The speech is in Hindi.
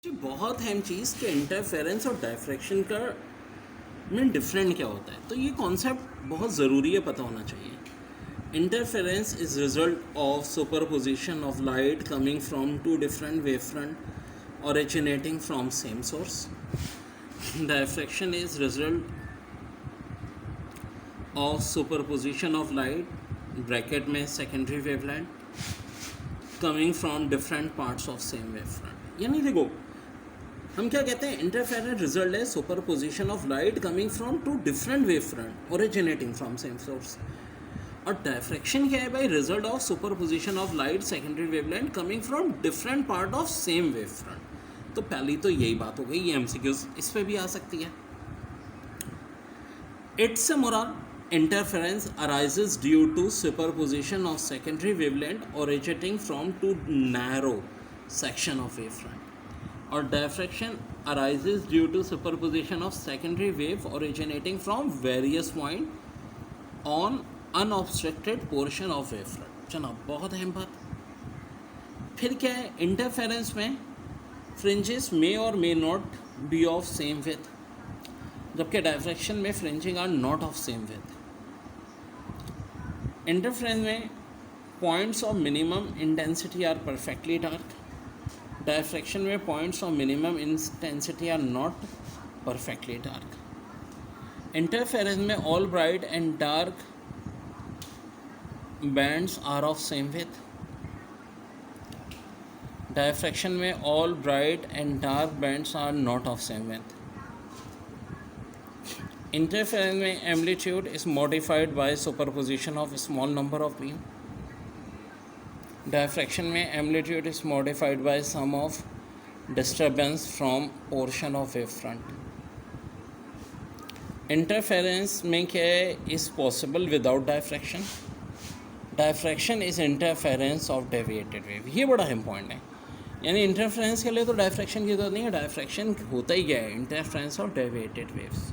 जी बहुत अहम चीज़ कि इंटरफेरेंस और डायफ्रैक्शन का में डिफरेंट क्या होता है। तो ये कॉन्सेप्ट बहुत ज़रूरी है, पता होना चाहिए। Interference is result of superposition of light coming from two different wave front originating from same source. Diffraction is result of superposition of light bracket में secondary wavelength coming from different parts of same wave front. यानी देखो, हम क्या कहते हैं, इंटरफेरेंस रिजल्ट है superposition of light coming from two different wave front originating from same source. और डायफ्रैक्शन क्या है भाई? Result of superposition of light secondary wavelength coming from different part of same wave front. तो पहली तो यही बात हो गई, ये एमसीक्यूज इस पे भी आ सकती है। It's a moral interference arises due to superposition of secondary wavelength originating from two narrow section of wavefront. Or diffraction arises due to superposition of secondary wave originating from various point on unobstructed portion of wavefront. चलो, बहुत अहम बात। फिर क्या है, इंटरफेरेंस में फ्रिंजेस मे और may not be of same width, जबकि डायफ्रैक्शन में fringing are not of same width. Interference में points of minimum intensity are perfectly dark, diffraction में points of minimum intensity are not perfectly dark. Interference में all bright and dark bands are of same width, diffraction में all bright and dark bands are not of same width. Interference में amplitude is modified by superposition of small number of beam. Diffraction में amplitude is modified by sum of disturbance from portion of wavefront. Interference में क्या है, is possible without diffraction. Diffraction is interference of deviated wave. ये बड़ा important है। यानी इंटरफेरेंस के लिए तो डायफ्रैक्शन की जरूरत नहीं है, डायफ्रैक्शन होता ही क्या है, इंटरफेरेंस ऑफ डेविएटेड वेव्स।